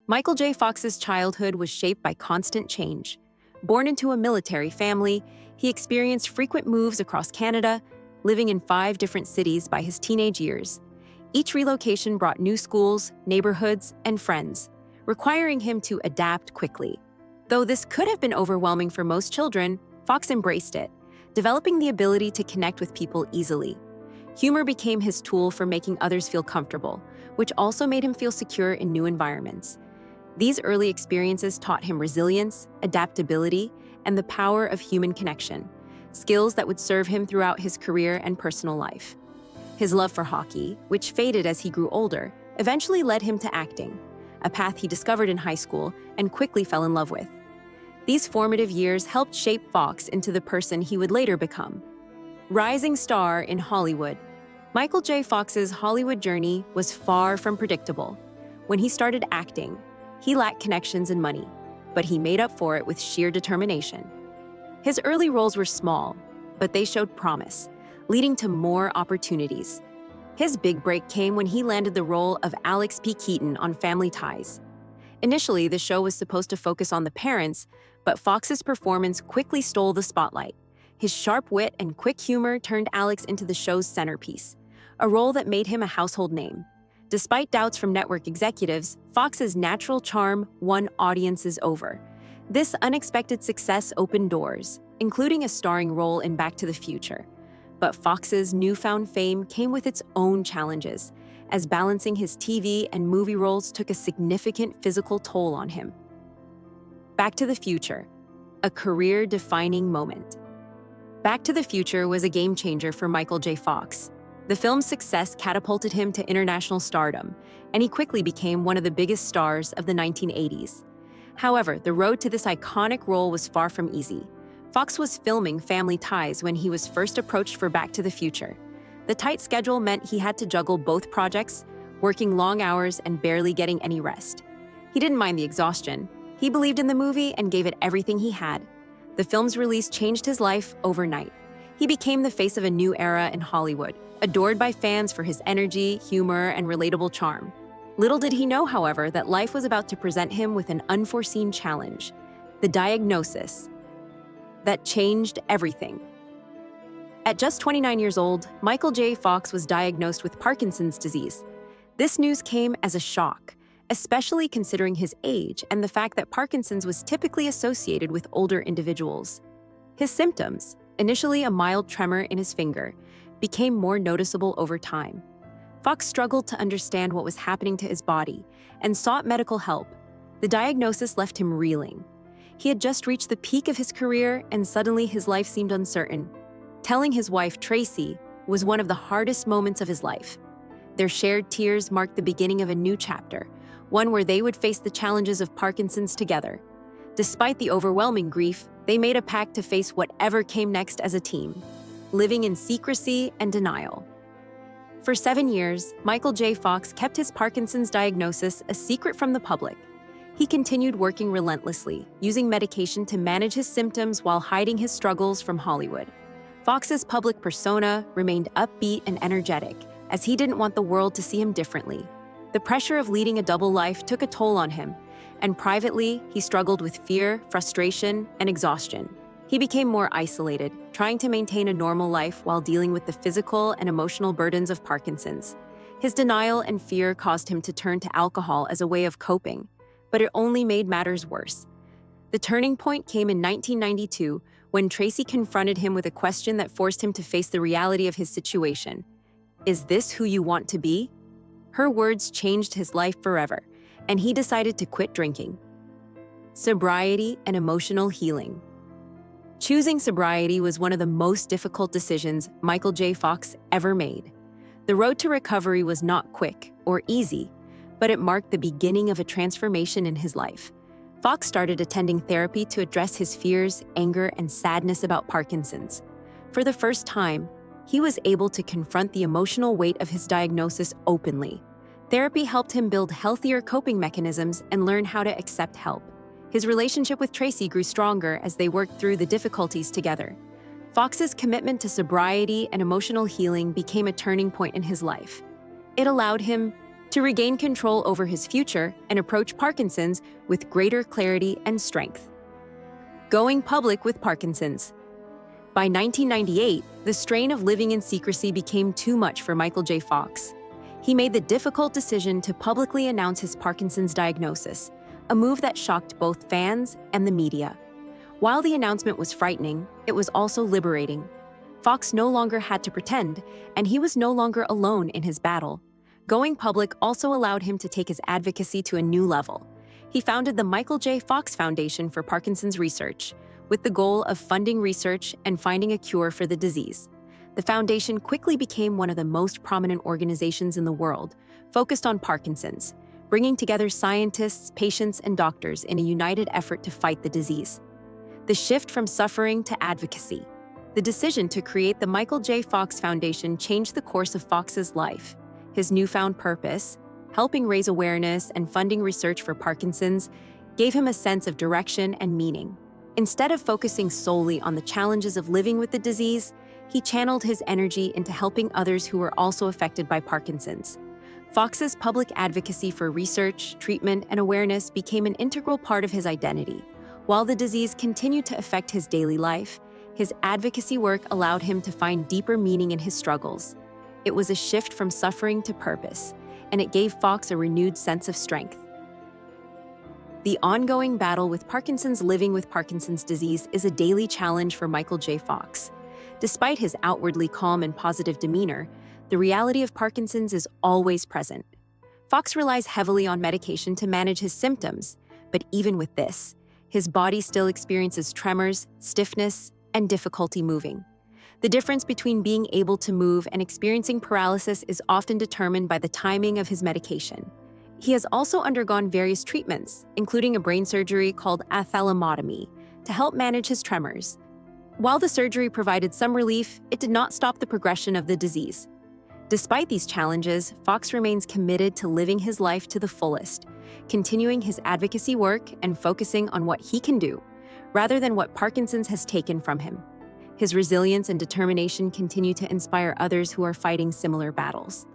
Michael J. Fox's childhood was shaped by constant change. Born into a military family, he experienced frequent moves across Canada, living in 5 different cities by his teenage years. Each relocation brought new schools, neighborhoods, and friends, requiring him to adapt quickly. Though this could have been overwhelming for most children, Fox embraced it, developing the ability to connect with people easily. Humor became his tool for making others feel comfortable, which also made him feel secure in new environments. These early experiences taught him resilience, adaptability, and the power of human connection, skills that would serve him throughout his career and personal life. His love for hockey, which faded as he grew older, eventually led him to acting, a path he discovered in high school and quickly fell in love with. These formative years helped shape Fox into the person he would later become. Rising star in Hollywood. Michael J. Fox's Hollywood journey was far from predictable. When he started acting, he lacked connections and money, but he made up for it with sheer determination. His early roles were small, but they showed promise, leading to more opportunities. His big break came when he landed the role of Alex P. Keaton on Family Ties. Initially, the show was supposed to focus on the parents, but Fox's performance quickly stole the spotlight. His sharp wit and quick humor turned Alex into the show's centerpiece, a role that made him a household name. Despite doubts from network executives, Fox's natural charm won audiences over. This unexpected success opened doors, including a starring role in Back to the Future. But Fox's newfound fame came with its own challenges, as balancing his TV and movie roles took a significant physical toll on him. Back to the Future, a career-defining moment. Back to the Future was a game-changer for Michael J. Fox. The film's success catapulted him to international stardom, and he quickly became one of the biggest stars of the 1980s. However, the road to this iconic role was far from easy. Fox was filming Family Ties when he was first approached for Back to the Future. The tight schedule meant he had to juggle both projects, working long hours and barely getting any rest. He didn't mind the exhaustion. He believed in the movie and gave it everything he had. The film's release changed his life overnight. He became the face of a new era in Hollywood, adored by fans for his energy, humor, and relatable charm. Little did he know, however, that life was about to present him with an unforeseen challenge, the diagnosis that changed everything. At just 29 years old, Michael J. Fox was diagnosed with Parkinson's disease. This news came as a shock, especially considering his age and the fact that Parkinson's was typically associated with older individuals. His symptoms, initially a mild tremor in his finger, became more noticeable over time. Fox struggled to understand what was happening to his body and sought medical help. The diagnosis left him reeling. He had just reached the peak of his career, and suddenly his life seemed uncertain. Telling his wife, Tracy, was one of the hardest moments of his life. Their shared tears marked the beginning of a new chapter, one where they would face the challenges of Parkinson's together. Despite the overwhelming grief, they made a pact to face whatever came next as a team, living in secrecy and denial. For 7 years, Michael J. Fox kept his Parkinson's diagnosis a secret from the public. He continued working relentlessly, using medication to manage his symptoms while hiding his struggles from Hollywood. Fox's public persona remained upbeat and energetic, as he didn't want the world to see him differently. The pressure of leading a double life took a toll on him, and privately, he struggled with fear, frustration, and exhaustion. He became more isolated, trying to maintain a normal life while dealing with the physical and emotional burdens of Parkinson's. His denial and fear caused him to turn to alcohol as a way of coping, but it only made matters worse. The turning point came in 1992 when Tracy confronted him with a question that forced him to face the reality of his situation. "Is this who you want to be?" Her words changed his life forever, and he decided to quit drinking. Sobriety and emotional healing. Choosing sobriety was one of the most difficult decisions Michael J. Fox ever made. The road to recovery was not quick or easy, but it marked the beginning of a transformation in his life. Fox started attending therapy to address his fears, anger, and sadness about Parkinson's. For the first time, he was able to confront the emotional weight of his diagnosis openly. Therapy helped him build healthier coping mechanisms and learn how to accept help. His relationship with Tracy grew stronger as they worked through the difficulties together. Fox's commitment to sobriety and emotional healing became a turning point in his life. It allowed him to regain control over his future and approach Parkinson's with greater clarity and strength. Going public with Parkinson's. By 1998, the strain of living in secrecy became too much for Michael J. Fox. He made the difficult decision to publicly announce his Parkinson's diagnosis, a move that shocked both fans and the media. While the announcement was frightening, it was also liberating. Fox no longer had to pretend, and he was no longer alone in his battle. Going public also allowed him to take his advocacy to a new level. He founded the Michael J. Fox Foundation for Parkinson's Research, with the goal of funding research and finding a cure for the disease. The foundation quickly became one of the most prominent organizations in the world, focused on Parkinson's, bringing together scientists, patients, and doctors in a united effort to fight the disease. The shift from suffering to advocacy. The decision to create the Michael J. Fox Foundation changed the course of Fox's life. His newfound purpose, helping raise awareness and funding research for Parkinson's, gave him a sense of direction and meaning. Instead of focusing solely on the challenges of living with the disease, he channeled his energy into helping others who were also affected by Parkinson's. Fox's public advocacy for research, treatment, and awareness became an integral part of his identity. While the disease continued to affect his daily life, his advocacy work allowed him to find deeper meaning in his struggles. It was a shift from suffering to purpose, and it gave Fox a renewed sense of strength. The ongoing battle with Parkinson's. Living with Parkinson's disease is a daily challenge for Michael J. Fox. Despite his outwardly calm and positive demeanor, the reality of Parkinson's is always present. Fox relies heavily on medication to manage his symptoms, but even with this, his body still experiences tremors, stiffness, and difficulty moving. The difference between being able to move and experiencing paralysis is often determined by the timing of his medication. He has also undergone various treatments, including a brain surgery called athalomotomy, to help manage his tremors. While the surgery provided some relief, it did not stop the progression of the disease. Despite these challenges, Fox remains committed to living his life to the fullest, continuing his advocacy work and focusing on what he can do, rather than what Parkinson's has taken from him. His resilience and determination continue to inspire others who are fighting similar battles.